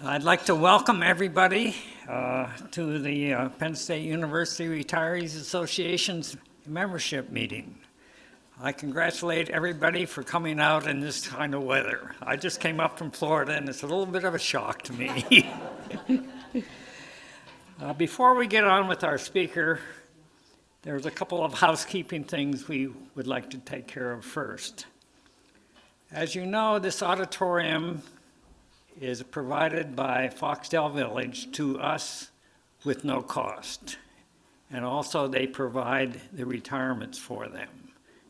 I'd like to welcome everybody to the Penn State University Retirees Association's membership meeting. I congratulate everybody for coming out in this kind of weather. I just came up from Florida and it's a little bit of a shock to me. Before we get on with our speaker, there's a couple of housekeeping things we would like to take care of first. As you know, this auditorium is provided by Foxdale Village to us with no cost. And also they provide the retirements for them.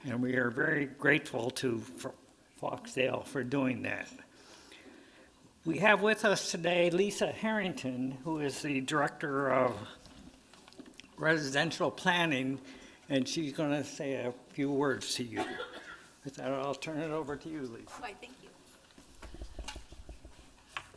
And we are very grateful to Foxdale for doing that. We have with us today Lisa Harrington, who is the Director of Residential Planning, and she's going to say a few words to you. With that, I'll turn it over to you, Lisa. Why, thank you.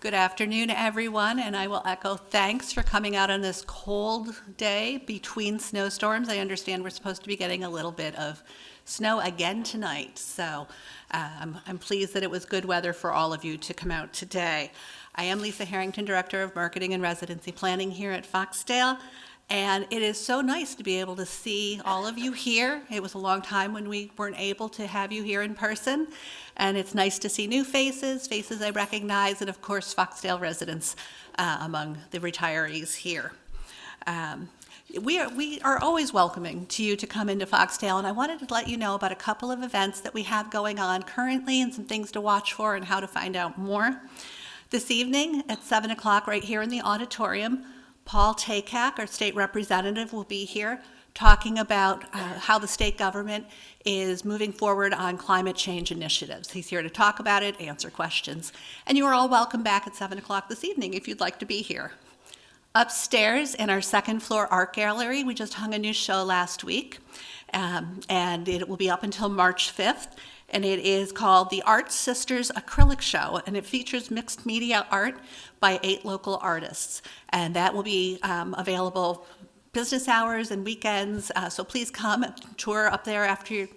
Good afternoon, everyone, and I will echo thanks for coming out on this cold day between snowstorms. I understand we're supposed to be getting a little bit of snow again tonight, so I'm pleased that it was good weather for all of you to come out today. I am Lisa Harrington, Director of Marketing and Residency Planning here at Foxdale, and it is so nice to be able to see all of you here. It was a long time when we weren't able to have you here in person, and it's nice to see new faces, faces I recognize, and of course Foxdale residents among the retirees here. We are always welcoming to you to come into Foxdale, and I wanted to let you know about a couple of events that we have going on currently and some things to watch for and how to find out more. This evening at 7 o'clock right here in the auditorium, Paul Takak, our state representative, will be here talking about how the state government is moving forward on climate change initiatives. He's here to talk about it, answer questions. And you are all welcome back at 7 o'clock this evening if you'd like to be here. Upstairs in our second floor art gallery, we just hung a new show last week, and it will be up until March 5th. And it is called the Art Sisters Acrylic Show, and it features mixed media art by 8 local artists. And that will be available business hours and weekends, so please come tour up there after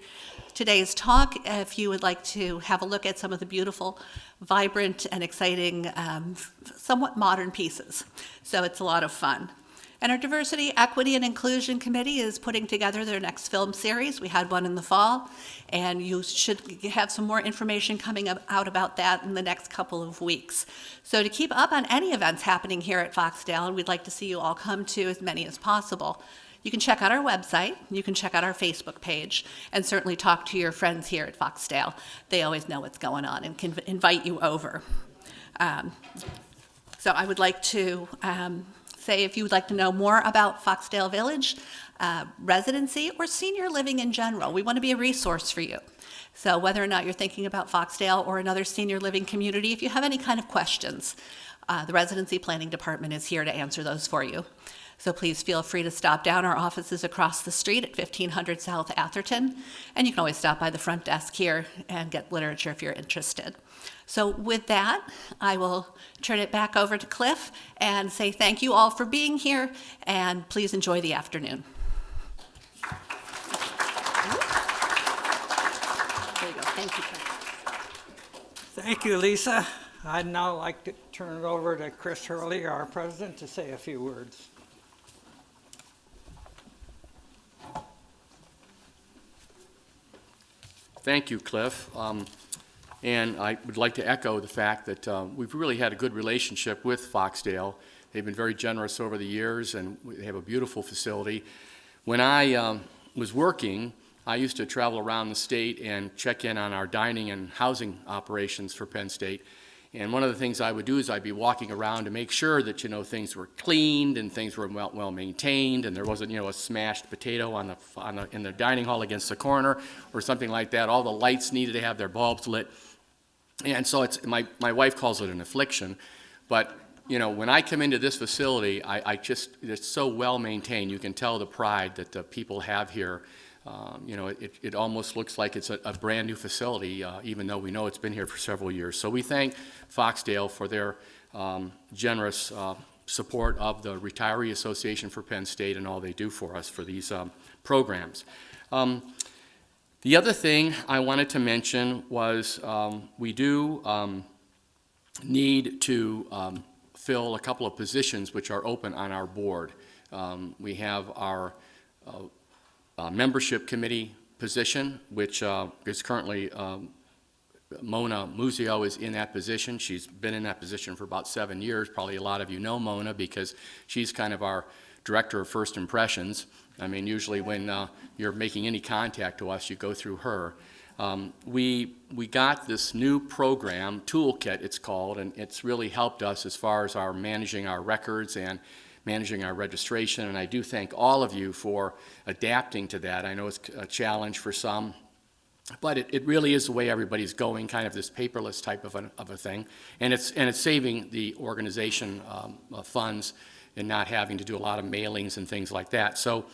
today's talk if you would like to have a look at some of the beautiful, vibrant, and exciting, somewhat modern pieces. So it's a lot of fun. And our Diversity, Equity, and Inclusion Committee is putting together their next film series. We had one in the fall, and you should have some more information coming out about that in the next couple of weeks. So to keep up on any events happening here at Foxdale, and we'd like to see you all come to as many as possible, you can check out our website, you can check out our Facebook page, and certainly talk to your friends here at Foxdale. They always know what's going on and can invite you over. So I would like to say if you would like to know more about Foxdale Village, residency, or senior living in general, we want to be a resource for you. So whether or not you're thinking about Foxdale or another senior living community, if you have any kind of questions, the Residency Planning Department is here to answer those for you. So please feel free to stop down. Our office is across the street at 1500 South Atherton, and you can always stop by the front desk here and get literature if you're interested. So with that, I will turn it back over to Cliff and say thank you all for being here, and please enjoy the afternoon. There you go. Thank you, Cliff. Thank you, Lisa. I'd now like to turn it over to Chris Hurley, our president, to say a few words. Thank you, Cliff. And I would like to echo the fact that we've really had a good relationship with Foxdale. They've been very generous over the years, and they have a beautiful facility. When I was working, I used to travel around the state and check in on our dining and housing operations for Penn State. And one of the things I would do is I'd be walking around to make sure that, things were cleaned and things were well maintained, and there wasn't, a smashed potato in the dining hall against the corner or something like that. All the lights needed to have their bulbs lit. And so it's my wife calls it an affliction, but when I come into this facility, it's so well maintained. You can tell the pride that the people have here. It almost looks like it's a brand new facility, even though we know it's been here for several years. So we thank Foxdale for their generous support of the Retiree Association for Penn State and all they do for us for these programs. The other thing I wanted to mention was we do need to fill a couple of positions which are open on our board. We have our membership committee position, which is currently Mona Muzio is in that position. She's been in that position for about 7 years. Probably a lot of you know Mona because she's kind of our director of first impressions. I mean, usually when you're making any contact to us, you go through her. We got this new program, Toolkit it's called, and it's really helped us as far as our managing our records and managing our registration, and I do thank all of you for adapting to that. I know it's a challenge for some, but it really is the way everybody's going, kind of this paperless type of a thing, and it's saving the organization funds and not having to do a lot of mailings and things like that. So,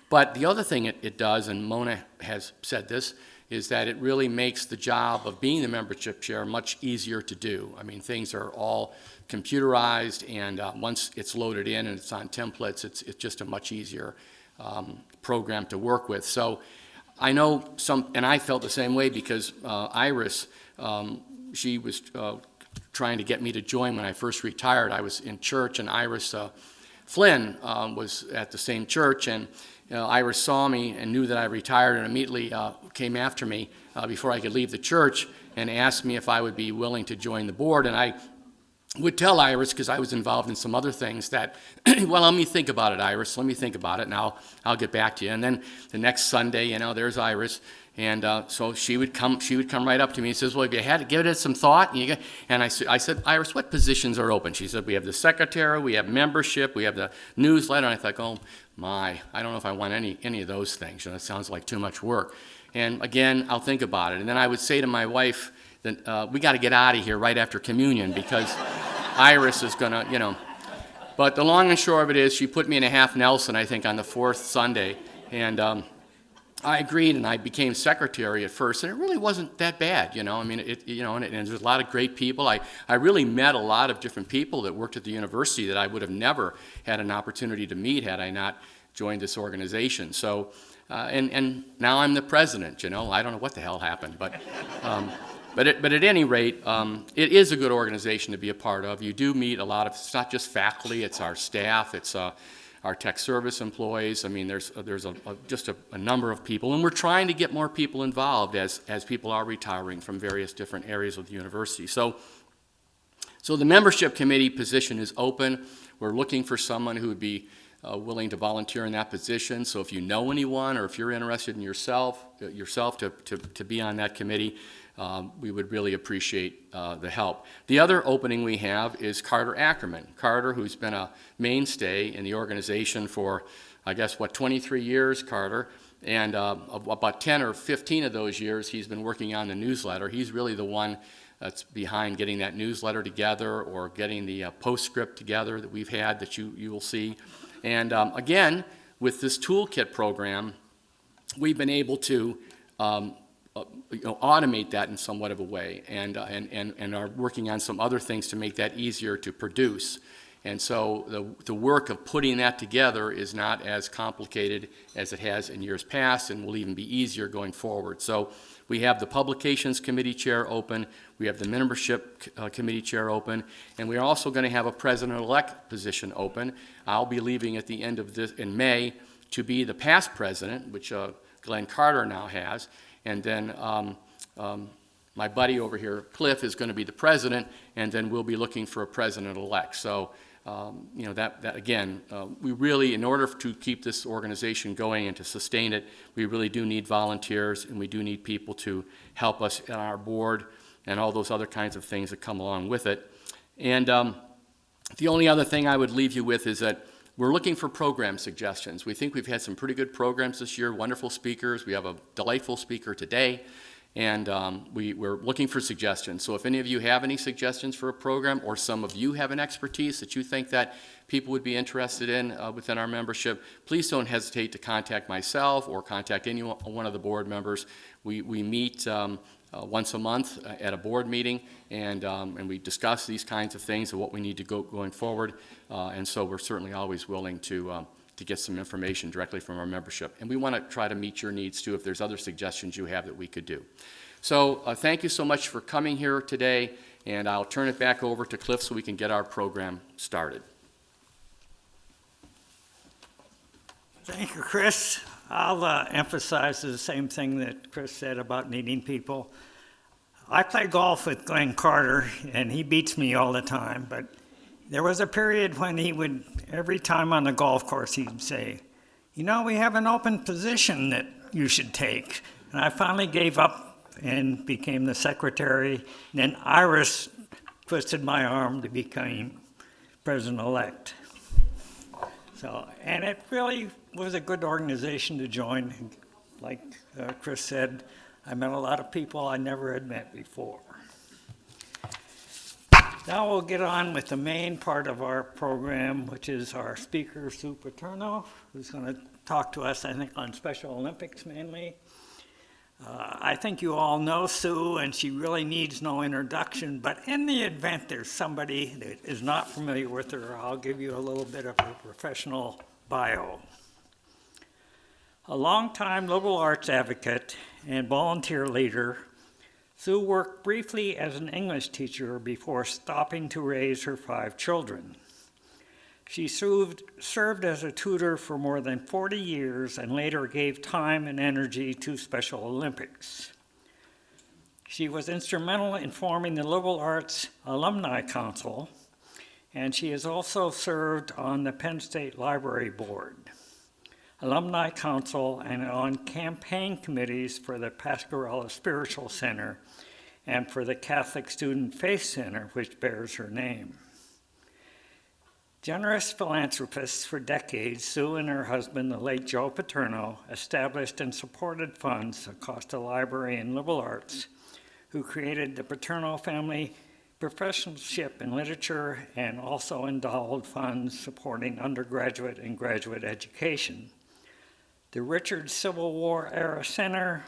but the other thing it does, and Mona has said this, is that it really makes the job of being the membership chair much easier to do. I mean, things are all computerized, and once it's loaded in and it's on templates, it's just a much easier program to work with. So I know some, and I felt the same way because Iris, she was trying to get me to join when I first retired. I was in church, and Iris Flynn was at the same church, and Iris saw me and knew that I retired and immediately came after me before I could leave the church and asked me if I would be willing to join the board. And I would tell Iris, because I was involved in some other things, that, well, let me think about it, Iris. Let me think about it, and I'll get back to you. And then the next Sunday, there's Iris. And so she would come right up to me and says, well, have you had to give it some thought? And I said, Iris, what positions are open? She said, we have the secretary, we have membership, we have the newsletter. And I thought, oh my, I don't know if I want any of those things. That sounds like too much work. And again, I'll think about it. And then I would say to my wife that we got to get out of here right after communion because Iris is going to, But the long and short of it is she put me in a half Nelson, I think, on the fourth Sunday. And I agreed, and I became secretary at first, and it really wasn't that bad, I mean, and there's a lot of great people. I really met a lot of different people that worked at the university that I would have never had an opportunity to meet had I not joined this organization. So, and now I'm the president, I don't know what the hell happened, but at any rate, it is a good organization to be a part of. You do meet a lot of, it's not just faculty, it's our staff, it's our tech service employees. I mean, there's just a number of people, and we're trying to get more people involved as people are retiring from various different areas of the university. So the membership committee position is open. We're looking for someone who would be willing to volunteer in that position. So if you know anyone, or if you're interested in yourself to be on that committee, we would really appreciate the help. The other opening we have is Carter Ackerman. Carter, who's been a mainstay in the organization for, 23 years, Carter, and about 10 or 15 of those years he's been working on the newsletter. He's really the one that's behind getting that newsletter together or getting the postscript together that we've had that you will see. And again, with this toolkit program, we've been able to automate that in somewhat of a way, and are working on some other things to make that easier to produce. And so the work of putting that together is not as complicated as it has in years past, and will even be easier going forward. So we have the Publications Committee chair open, we have the Membership Committee chair open, and we're also going to have a President-elect position open. I'll be leaving at the end of this, in May, to be the past president, which Glenn Carter now has. And then my buddy over here, Cliff, is going to be the president, and then we'll be looking for a president-elect. So, that again, we really, in order to keep this organization going and to sustain it, we really do need volunteers, and we do need people to help us on our board and all those other kinds of things that come along with it. And the only other thing I would leave you with is that we're looking for program suggestions. We think we've had some pretty good programs this year, wonderful speakers. We have a delightful speaker today, and we're looking for suggestions. So if any of you have any suggestions for a program, or some of you have an expertise that you think that people would be interested in within our membership, please don't hesitate to contact myself or contact any one of the board members. We meet once a month at a board meeting, and we discuss these kinds of things and what we need to going forward. And so we're certainly always willing to get some information directly from our membership. And we want to try to meet your needs too, if there's other suggestions you have that we could do. So thank you so much for coming here today, And I'll turn it back over to Cliff so we can get our program started. Thank you, Chris. I'll emphasize the same thing that Chris said about needing people. I play golf with Glenn Carter, and he beats me all the time, but there was a period when he would, every time on the golf course, he'd say, you know, we have an open position that you should take. And I finally gave up and became the secretary. And then Iris twisted my arm to become president-elect. So, and it really was a good organization to join. Like Chris said, I met a lot of people I never had met before. Now we'll get on with the main part of our program, which is our speaker, Sue Paterno, who's going to talk to us, I think, on Special Olympics mainly. I think you all know Sue, and she really needs no introduction, but in the event there's somebody that is not familiar with her, I'll give you a little bit of her professional bio. A longtime liberal arts advocate and volunteer leader, Sue worked briefly as an English teacher before stopping to raise her 5 children. She served as a tutor for more than 40 years and later gave time and energy to Special Olympics. She was instrumental in forming the Liberal Arts Alumni Council, and she has also served on the Penn State Library Board, Alumni Council, and on campaign committees for the Pasquarella Spiritual Center and for the Catholic Student Faith Center, which bears her name. Generous philanthropists for decades, Sue and her husband, the late Joe Paterno, established and supported funds across the library and liberal arts, who created the Paterno Family Professorship in Literature and also endowed funds supporting undergraduate and graduate education. The Richard Civil War Era Center,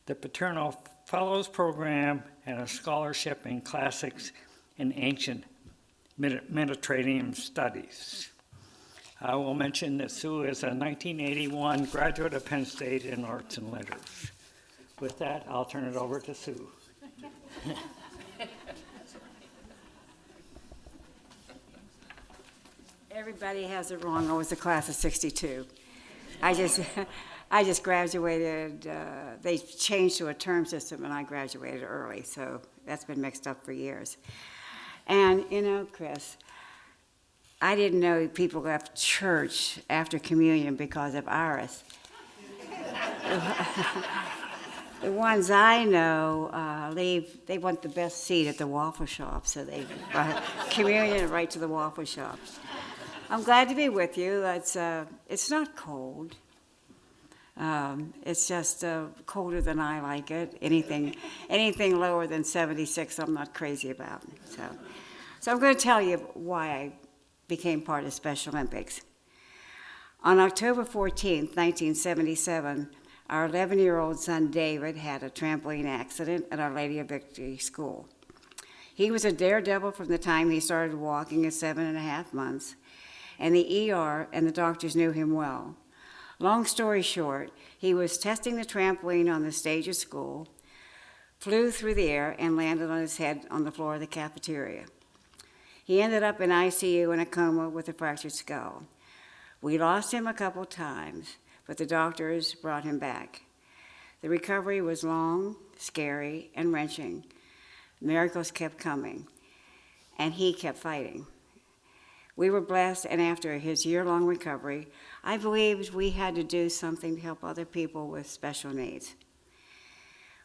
the Paterno Fellows Program, and a scholarship in classics and ancient Mediterranean studies. I will mention that Sue is a 1981 graduate of Penn State in Arts and Letters. With that, I'll turn it over to Sue. Everybody has it wrong. I was the class of '62. I just graduated. They changed to a term system, and I graduated early, so that's been mixed up for years. And, you know, Chris, I didn't know people left church after communion because of Iris. The ones I know they want the best seat at the waffle shop, so they communion right to the waffle shop. I'm glad to be with you. It's not cold. It's just colder than I like it. Anything lower than 76, I'm not crazy about. So I'm going to tell you why I became part of Special Olympics. On October 14th, 1977, our 11-year-old son David had a trampoline accident at Our Lady of Victory School. He was a daredevil from the time he started walking at 7.5 months, and the ER and the doctors knew him well. Long story short, he was testing the trampoline on the stage of school, flew through the air, and landed on his head on the floor of the cafeteria. He ended up in ICU in a coma with a fractured skull. We lost him a couple times, but the doctors brought him back. The recovery was long, scary, and wrenching. Miracles kept coming, and he kept fighting. We were blessed, and after his year-long recovery, I believed we had to do something to help other people with special needs.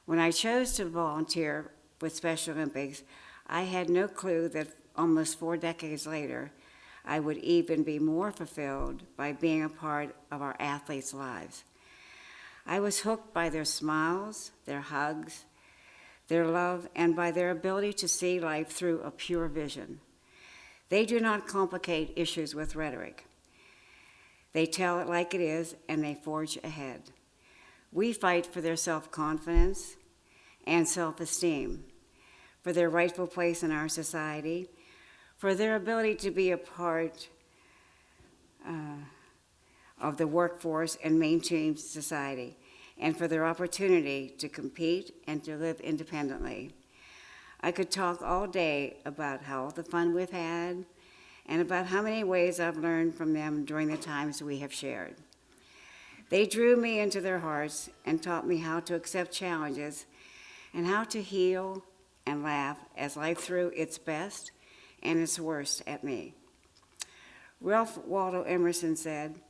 When I chose to volunteer with Special Olympics, I had no clue that almost 4 decades later, I would even be more fulfilled by being a part of our athletes' lives. I was hooked by their smiles, their hugs, their love, and by their ability to see life through a pure vision. They do not complicate issues with rhetoric. They tell it like it is, and they forge ahead. We fight for their self-confidence and self-esteem, for their rightful place in our society, for their ability to be a part of the workforce and mainstream society, and for their opportunity to compete and to live independently. I could talk all day about all the fun we've had and about how many ways I've learned from them during the times we have shared. They drew me into their hearts and taught me how to accept challenges and how to heal and laugh as life threw its best and its worst at me. Ralph Waldo Emerson said,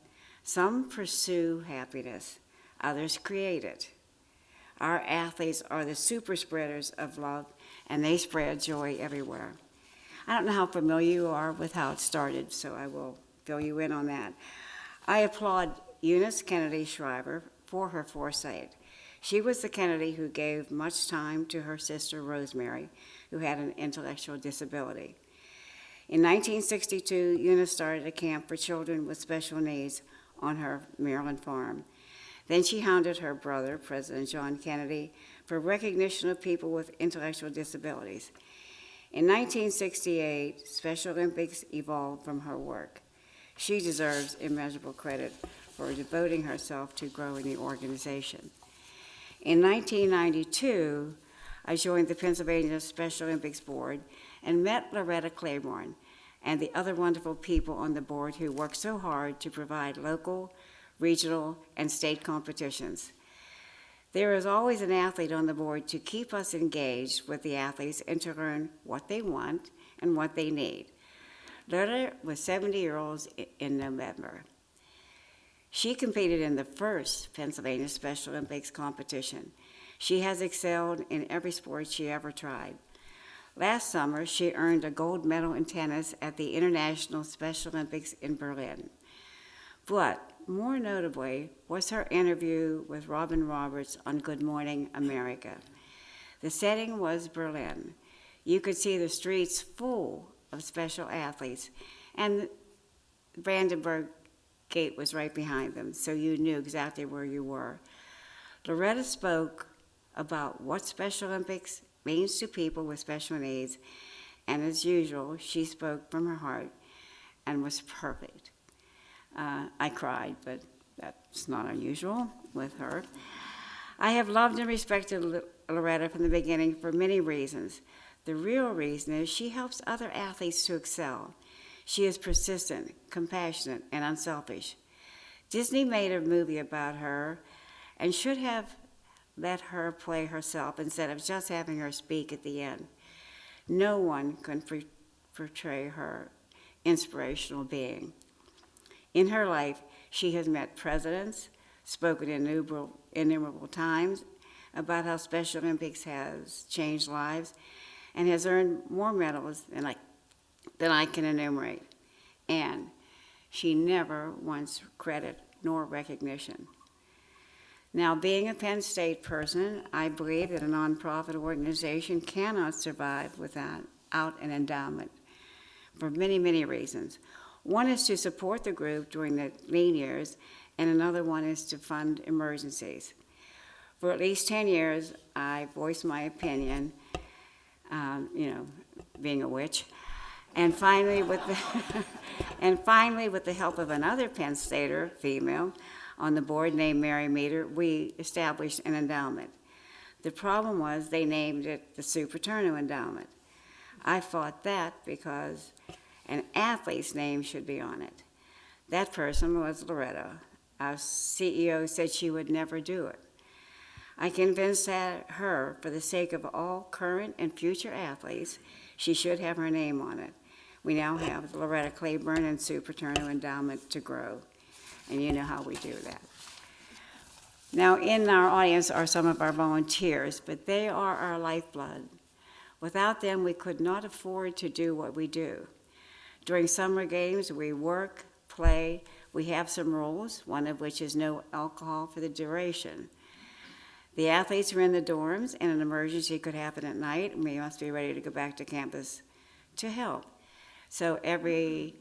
"Some pursue happiness, others create it." Our athletes are the super spreaders of love, and they spread joy everywhere. I don't know how familiar you are with how it started, so I will fill you in on that. I applaud Eunice Kennedy Shriver for her foresight. She was the Kennedy who gave much time to her sister Rosemary, who had an intellectual disability. In 1962, Eunice started a camp for children with special needs on her Maryland farm. Then she hounded her brother, President John Kennedy, for recognition of people with intellectual disabilities. In 1968, Special Olympics evolved from her work. She deserves immeasurable credit for devoting herself to growing the organization. In 1992, I joined the Pennsylvania Special Olympics Board and met Loretta Claiborne and the other wonderful people on the board who work so hard to provide local, regional, and state competitions. There is always an athlete on the board to keep us engaged with the athletes and to learn what they want and what they need. Loretta was 70 years old in November. She competed in the first Pennsylvania Special Olympics competition. She has excelled in every sport she ever tried. Last summer, she earned a gold medal in tennis at the International Special Olympics in Berlin. But more notably was her interview with Robin Roberts on Good Morning America. The setting was Berlin. You could see the streets full of special athletes, and the Brandenburg Gate was right behind them, so you knew exactly where you were. Loretta spoke about what Special Olympics means to people with special needs, and as usual, she spoke from her heart and was perfect. I cried, but that's not unusual with her. I have loved and respected Loretta from the beginning for many reasons. The real reason is she helps other athletes to excel. She is persistent, compassionate, and unselfish. Disney made a movie about her and should have let her play herself instead of just having her speak at the end. No one can portray her inspirational being. In her life, she has met presidents, spoken innumerable times about how Special Olympics has changed lives, and has earned more medals than I can enumerate. And she never wants credit nor recognition. Now, being a Penn State person, I believe that a nonprofit organization cannot survive without an endowment for many, many reasons. One is to support the group during the lean years, and another one is to fund emergencies. For at least 10 years, I voiced my opinion, being a witch, and finally, with the help of another Penn Stater, female, on the board named Mary Meter, we established an endowment. The problem was they named it the Sue Paterno Endowment. I fought that because an athlete's name should be on it. That person was Loretta. Our CEO said she would never do it. I convinced her, for the sake of all current and future athletes, she should have her name on it. We now have the Loretta Claiborne and Sue Paterno Endowment to grow, and you know how we do that. Now, in our audience are some of our volunteers, but they are our lifeblood. Without them, we could not afford to do what we do. During summer games, we work, play. We have some rules, one of which is no alcohol for the duration. The athletes are in the dorms, and an emergency could happen at night, and we must be ready to go back to campus to help. So every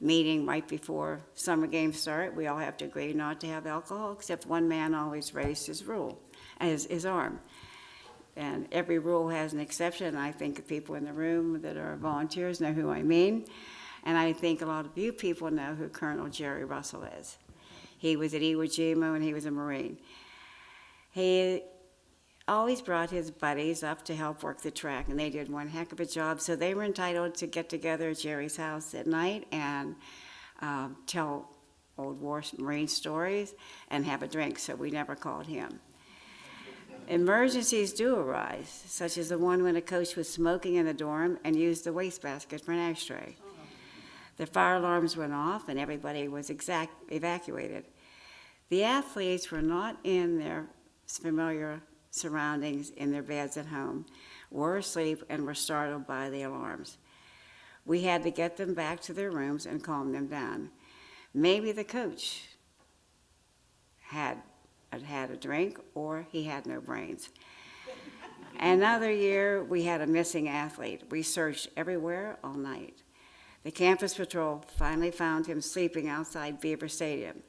meeting right before summer games start, we all have to agree not to have alcohol, except one man always raised his arm. And every rule has an exception. I think the people in the room that are volunteers know who I mean. And I think a lot of you people know who Colonel Jerry Russell is. He was at Iwo Jima and he was a Marine. He always brought his buddies up to help work the track, and they did one heck of a job. So they were entitled to get together at Jerry's house at night and tell old war Marine stories and have a drink, so we never called him. Emergencies do arise, such as the one when a coach was smoking in the dorm and used the wastebasket for an ashtray. The fire alarms went off and everybody was evacuated. The athletes were not in their familiar surroundings in their beds at home, were asleep, and were startled by the alarms. We had to get them back to their rooms and calm them down. Maybe the coach had a drink, or he had no brains. Another year, we had a missing athlete. We searched everywhere all night. The campus patrol finally found him sleeping outside Beaver Stadium.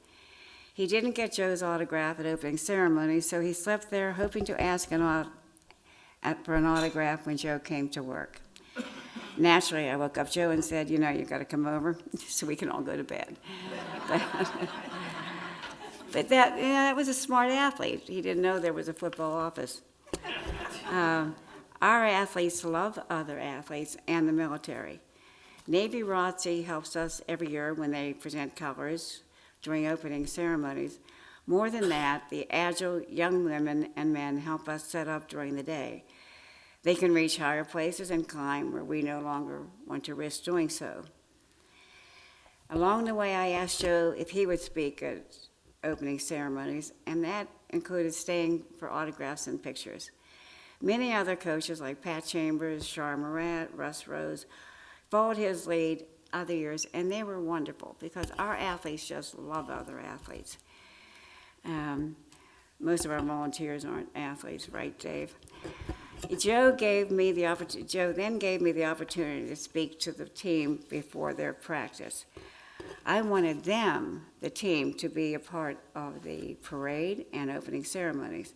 He didn't get Joe's autograph at opening ceremony, so he slept there hoping to ask for an autograph when Joe came to work. Naturally, I woke up Joe and said, you got to come over so we can all go to bed. But that was a smart athlete. He didn't know there was a football office. Our athletes love other athletes and the military. Navy ROTC helps us every year when they present colors during opening ceremonies. More than that, the agile young women and men help us set up during the day. They can reach higher places and climb where we no longer want to risk doing so. Along the way, I asked Joe if he would speak at opening ceremonies, and that included staying for autographs and pictures. Many other coaches like Pat Chambers, Char Morat, Russ Rose followed his lead other years, and they were wonderful because our athletes just love other athletes. Most of our volunteers aren't athletes, right, Dave? Joe then gave me the opportunity to speak to the team before their practice. I wanted the team, to be a part of the parade and opening ceremonies.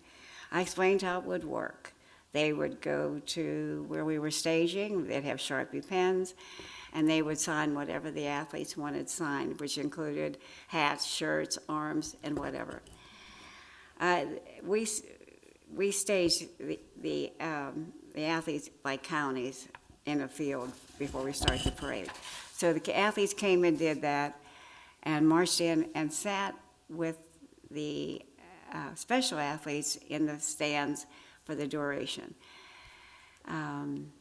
I explained how it would work. They would go to where we were staging, they'd have Sharpie pens, and they would sign whatever the athletes wanted signed, which included hats, shirts, arms, and whatever. We staged the athletes by counties in a field before we started the parade. So the athletes came and did that and marched in and sat with the special athletes in the stands for the duration. In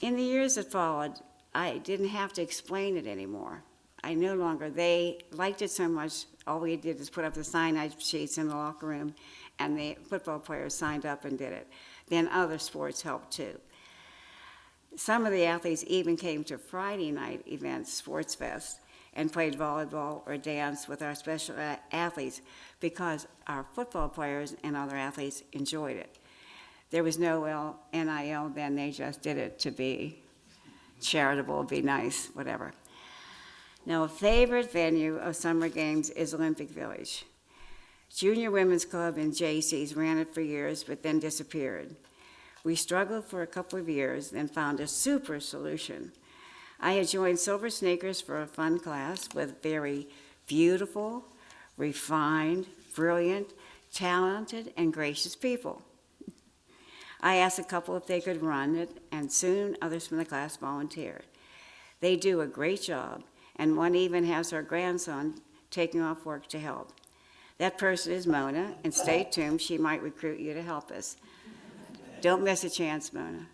the years that followed, I didn't have to explain it anymore. They liked it so much, all we did is put up the sign-out sheets in the locker room, and the football players signed up and did it. Then other sports helped too. Some of the athletes even came to Friday night events, Sports Fest, and played volleyball or danced with our special athletes because our football players and other athletes enjoyed it. There was no NIL then, they just did it to be charitable, be nice, whatever. Now, a favorite venue of summer games is Olympic Village. Junior Women's Club and JC's ran it for years, but then disappeared. We struggled for a couple of years, then found a super solution. I had joined Silver Sneakers for a fun class with very beautiful, refined, brilliant, talented, and gracious people. I asked a couple if they could run it, and soon others from the class volunteered. They do a great job, and one even has her grandson taking off work to help. That person is Mona, and stay tuned, she might recruit you to help us. Don't miss a chance, Mona.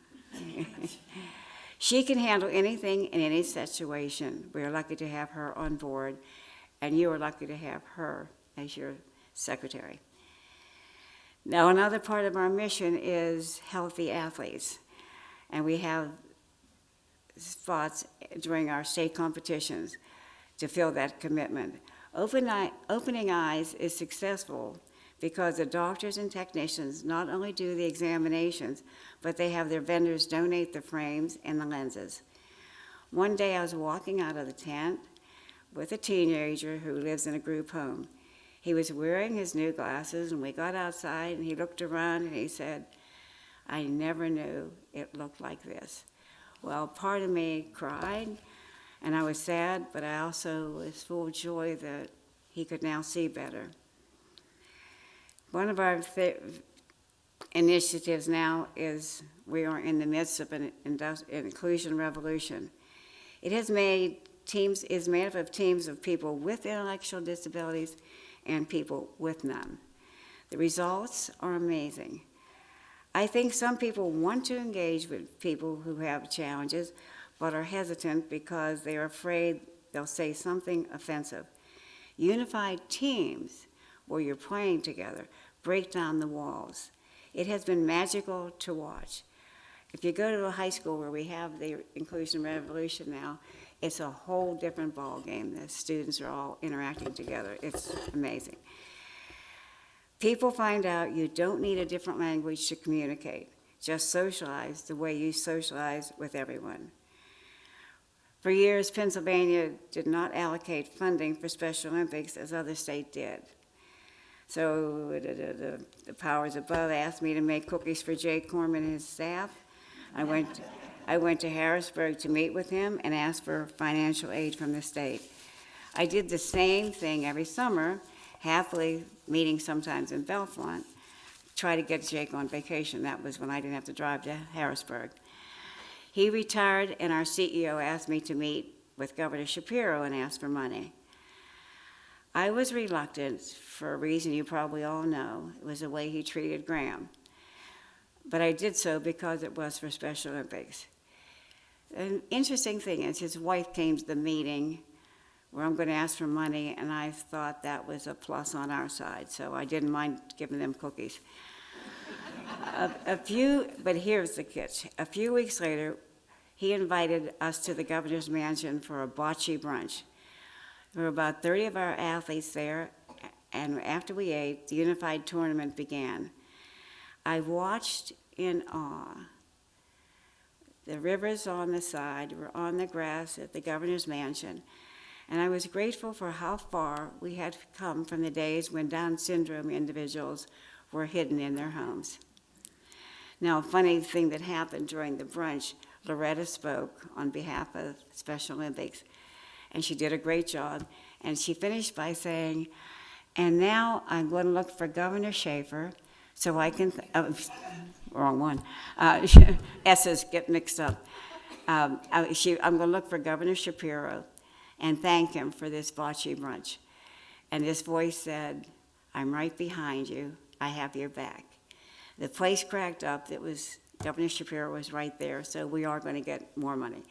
She can handle anything in any situation. We are lucky to have her on board, and you are lucky to have her as your secretary. Now, another part of our mission is healthy athletes, and we have spots during our state competitions to fill that commitment. Opening Eyes is successful because the doctors and technicians not only do the examinations, but they have their vendors donate the frames and the lenses. One day I was walking out of the tent with a teenager who lives in a group home. He was wearing his new glasses, and we got outside, and he looked around, and he said, "I never knew it looked like this." Well, part of me cried, and I was sad, but I also was full of joy that he could now see better. One of our initiatives now is we are in the midst of an inclusion revolution. It has made is made up of teams of people with intellectual disabilities and people with none. The results are amazing. I think some people want to engage with people who have challenges, but are hesitant because they are afraid they'll say something offensive. Unified teams, where you're playing together, break down the walls. It has been magical to watch. If you go to a high school where we have the Inclusion Revolution now, it's a whole different ball game. The students are all interacting together. It's amazing. People find out you don't need a different language to communicate. Just socialize the way you socialize with everyone. For years, Pennsylvania did not allocate funding for Special Olympics as other states did. So the powers above asked me to make cookies for Jay Corman and his staff. I went to Harrisburg to meet with him and ask for financial aid from the state. I did the same thing every summer, happily meeting sometimes in Bellefonte, try to get Jake on vacation. That was when I didn't have to drive to Harrisburg. He retired, and our CEO asked me to meet with Governor Shapiro and ask for money. I was reluctant for a reason you probably all know. It was the way he treated Graham. But I did so because it was for Special Olympics. An interesting thing is his wife came to the meeting where I'm going to ask for money, and I thought that was a plus on our side, so I didn't mind giving them cookies. But here's the catch. A few weeks later, he invited us to the governor's mansion for a bocce brunch. There were about 30 of our athletes there, and after we ate, the unified tournament began. I watched in awe. The rivers on the side were on the grass at the governor's mansion, and I was grateful for how far we had come from the days when Down syndrome individuals were hidden in their homes. Now, a funny thing that happened during the brunch, Loretta spoke on behalf of Special Olympics, and she did a great job, and she finished by saying, and now I'm going to look for Governor Schaefer so I can, wrong one, S's get mixed up. I'm going to look for Governor Shapiro and thank him for this bocce brunch. And this voice said, I'm right behind you, I have your back. The place cracked up. Governor Shapiro was right there, so we are going to get more money.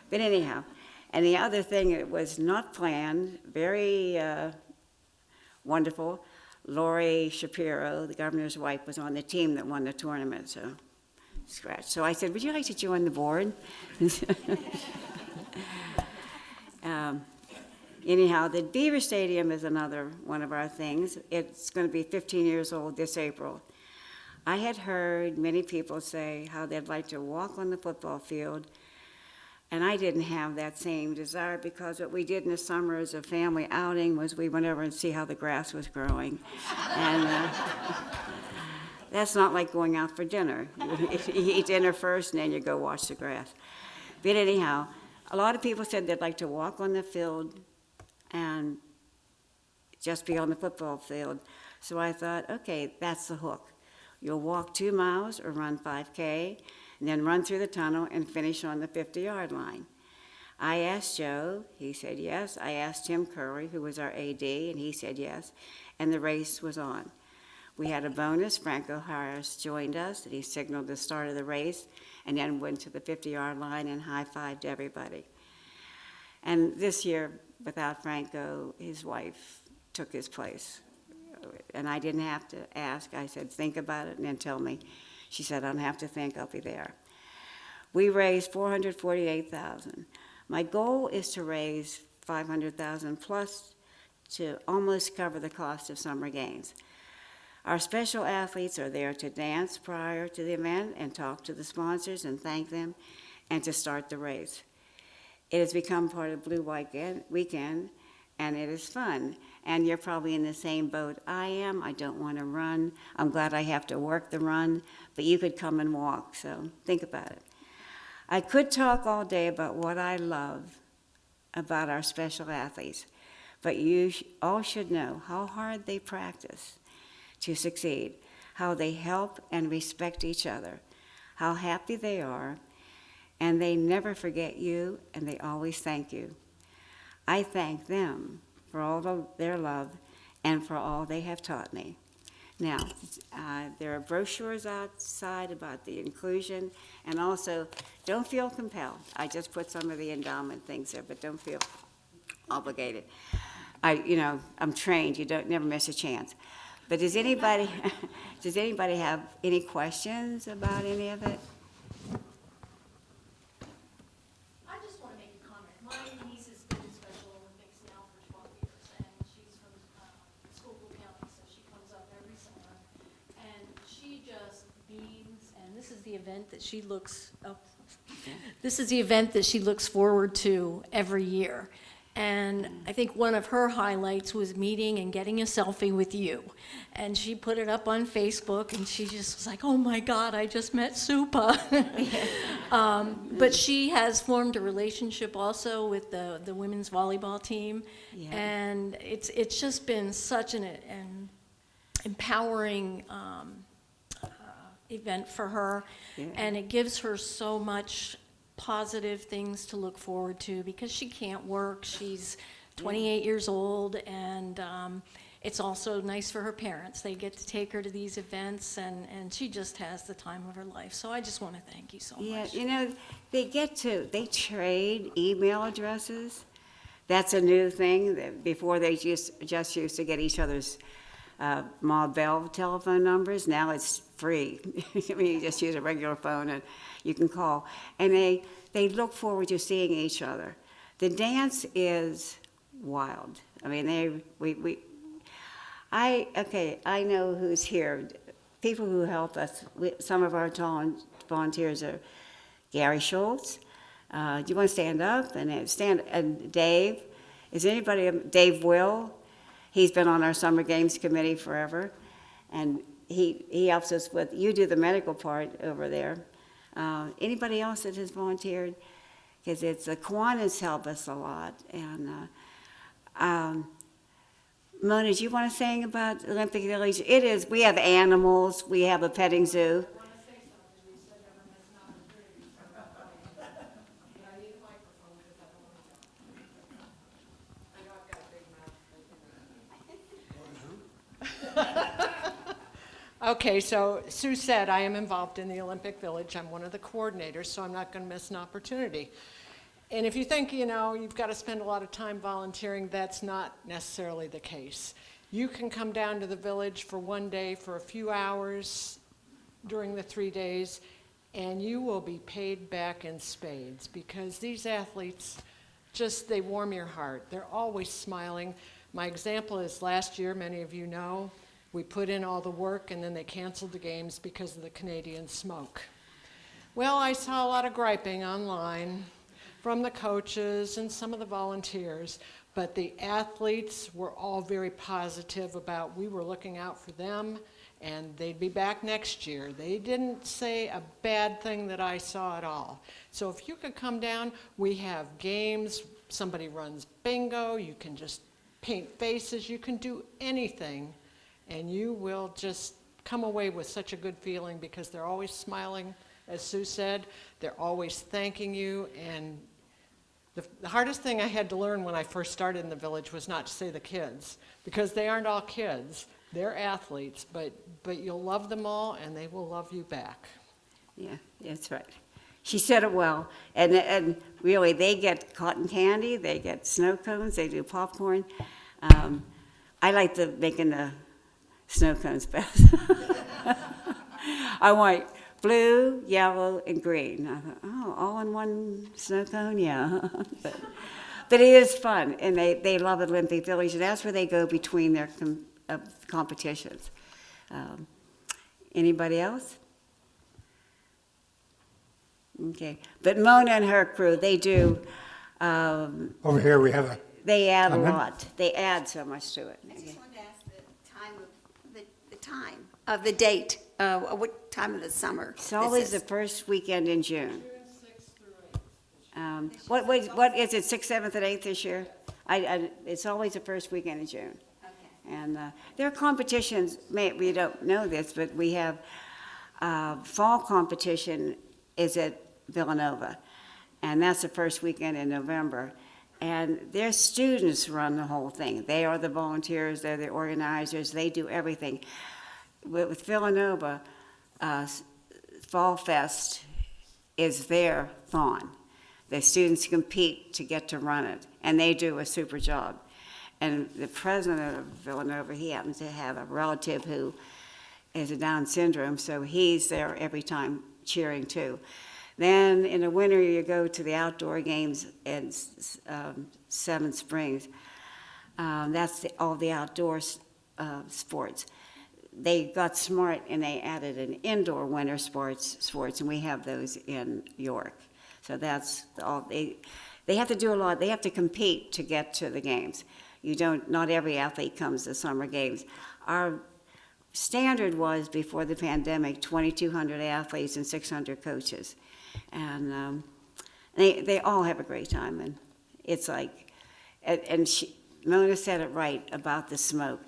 But anyhow, and the other thing, it was not planned, very wonderful. Lori Shapiro, the governor's wife, was on the team that won the tournament, so scratch. So I said, would you like to join the board? Anyhow, the Beaver Stadium is another one of our things. It's going to be 15 years old this April. I had heard many people say how they'd like to walk on the football field, and I didn't have that same desire because what we did in the summer as a family outing was we went over and see how the grass was growing. And that's not like going out for dinner. You eat dinner first and then you go watch the grass. But anyhow, a lot of people said they'd like to walk on the field and just be on the football field. So I thought, okay, that's the hook. You'll walk 2 miles or run 5K, and then run through the tunnel and finish on the 50-yard line. I asked Joe, he said yes. I asked Tim Curry, who was our AD, and he said yes, and the race was on. We had a bonus. Franco Harris joined us, and he signaled the start of the race, and then went to the 50-yard line and high-fived everybody. And this year, without Franco, his wife took his place. And I didn't have to ask. I said, think about it and then tell me. She said, I don't have to think, I'll be there. We raised $448,000. My goal is to raise $500,000 plus to almost cover the cost of summer games. Our special athletes are there to dance prior to the event and talk to the sponsors and thank them and to start the race. It has become part of Blue White Weekend, and it is fun. And you're probably in the same boat I am. I don't want to run. I'm glad I have to work the run, but you could come and walk, so think about it. I could talk all day about what I love about our special athletes, but you all should know how hard they practice to succeed. how they help and respect each other, how happy they are, and they never forget you, and they always thank you. I thank them for all their love and for all they have taught me. Now, there are brochures outside about the inclusion, and also, don't feel compelled. I just put some of the endowment things there, but don't feel obligated. I'm trained, you never miss a chance. But does anybody have any questions about any of it? I just want to make a comment. My niece has been in Special Olympics now for 12 years, and she's from Schuylkill County, so she comes up every summer. And she just beams, and this is the event that she looks, forward to every year. And I think one of her highlights was meeting and getting a selfie with you. And she put it up on Facebook, and she just was like, oh my God, I just met Supa. But she has formed a relationship also with the women's volleyball team. Yeah. And it's just been such an empowering event for her. Yeah. And it gives her so much positive things to look forward to because she can't work. She's 28 years old, and it's also nice for her parents. They get to take her to these events, and she just has the time of her life. So I just want to thank you so much. Yeah, they trade email addresses. That's a new thing. Before they just used to get each other's mobile telephone numbers. Now it's free. I mean, you just use a regular phone and you can call. And they look forward to seeing each other. The dance is wild. I mean, I know who's here. People who help us, some of our volunteers are Gary Schultz. Do you want to stand up? And Dave. Is anybody, Dave Will? He's been on our summer games committee forever. And he helps us with, you do the medical part over there. Anybody else that has volunteered? Because the Kiwanis help us a lot. And Mona, do you want to say about Olympic Village? We have animals, we have a petting zoo. Okay, so Sue said I am involved in the Olympic Village. I'm one of the coordinators, so I'm not going to miss an opportunity. And if you think, you've got to spend a lot of time volunteering, that's not necessarily the case. You can come down to the village for one day for a few hours during the 3 days, and you will be paid back in spades because these athletes they warm your heart. They're always smiling. My example is last year, many of you know, we put in all the work and then they canceled the games because of the Canadian smoke. Well, I saw a lot of griping online from the coaches and some of the volunteers, but the athletes were all very positive about we were looking out for them and they'd be back next year. They didn't say a bad thing that I saw at all. So if you could come down, we have games, somebody runs bingo, you can just paint faces, you can do anything. And you will just come away with such a good feeling because they're always smiling, as Sue said. They're always thanking you. And the hardest thing I had to learn when I first started in the village was not to say the kids, because they aren't all kids. They're athletes, but you'll love them all, and they will love you back. Yeah, that's right. She said it well. And really, they get cotton candy, they get snow cones, they do popcorn. I like making the snow cones best. I want blue, yellow, and green. I thought, all in one snow cone? Yeah. but it is fun, and they love Olympic Village, and that's where they go between their competitions. Anybody else? Okay. But Mona and her crew, they do. Over here we have They add a Comment? lot. They add so much to it. I just wanted to ask the time of the date, what time of the summer? It's always the this is. first weekend in June. What is it, 6th, 7th, and 8th this year? It's always the first weekend in June. Okay. And there are competitions, we don't know this, but we have fall competition is at Villanova, and that's the first weekend in November. And their students run the whole thing. They are the volunteers, they're the organizers, they do everything. With Villanova, Fall Fest is their thon. The students compete to get to run it, and they do a super job. And the president of Villanova, he happens to have a relative who is a Down syndrome, so he's there every time cheering too. Then in the winter, you go to the outdoor games in Seven Springs. That's all the outdoor sports. They got smart and they added an indoor winter sports, and we have those in York. So that's all. They have to do a lot. They have to compete to get to the games. Not every athlete comes to summer games. Our standard was, before the pandemic, 2,200 athletes and 600 coaches. And they all have a great time. And it's like, Mona said it right about the smoke.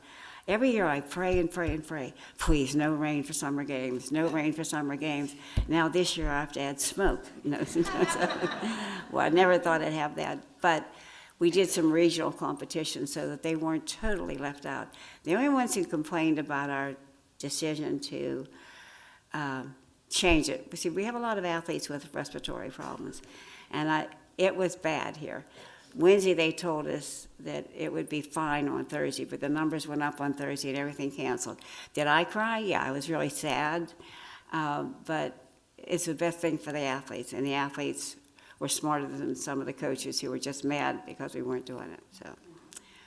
Every year I pray and pray and pray, please, no rain for summer games, no rain for summer games. Now this year I have to add smoke. Well, I never thought I'd have that. But we did some regional competitions so that they weren't totally left out. The only ones who complained about our decision to change it, see, we have a lot of athletes with respiratory problems, and it was bad here. Wednesday they told us that it would be fine on Thursday, but the numbers went up on Thursday and everything canceled. Did I cry? Yeah, I was really sad, but it's the best thing for the athletes, and the athletes were smarter than some of the coaches who were just mad because we weren't doing it. So,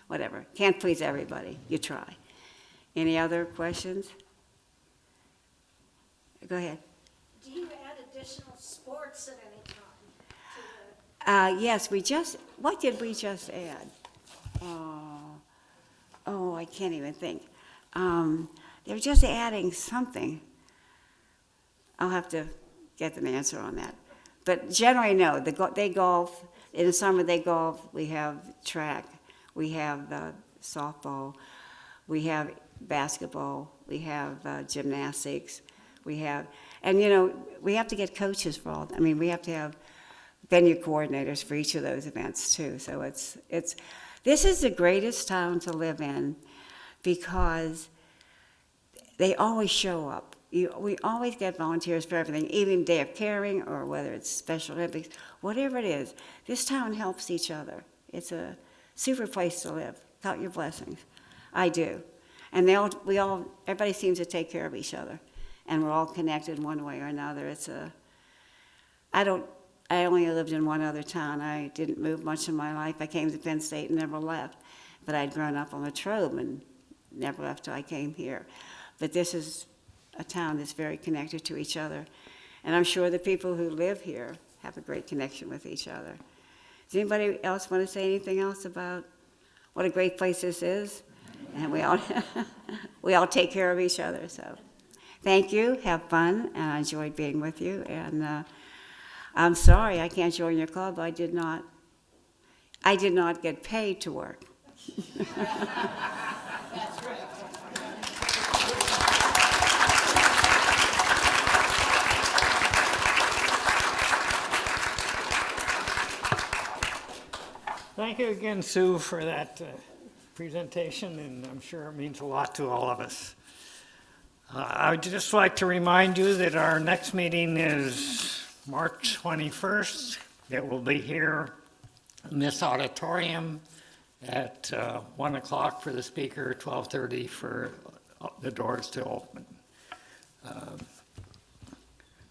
whatever. Can't please everybody. You try. Any other questions? Go ahead. Do you add additional sports at any time to the? Yes, what did we just add? I can't even think. They were just adding something. I'll have to get an answer on that. But generally, no, they golf. In the summer, they golf. We have track. We have softball. We have basketball. We have gymnastics. We have to get coaches for all. We have to have venue coordinators for each of those events too. So this is the greatest town to live in because they always show up. We always get volunteers for everything, even Day of Caring or whether it's Special Olympics, whatever it is. This town helps each other. It's a super place to live. Count your blessings. I do. And everybody seems to take care of each other. And we're all connected one way or another. I only lived in one other town. I didn't move much in my life. I came to Penn State and never left. But I'd grown up on Latrobe and never left till I came here. But this is a town that's very connected to each other. And I'm sure the people who live here have a great connection with each other. Does anybody else want to say anything else about what a great place this is? And we all take care of each other. So thank you. Have fun. And I enjoyed being with you. And I'm sorry I can't join your club. I did not get paid to work. Thank you again, Sue, for that presentation, and I'm sure it means a lot to all of us. I would just like to remind you that our next meeting is March 21st. It will be here in this auditorium at 1 o'clock for the speaker, 12:30 for the doors to open.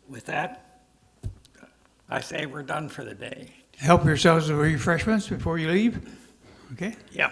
With that, I say we're done for the day. Help yourselves to refreshments before you leave. Okay? Yep.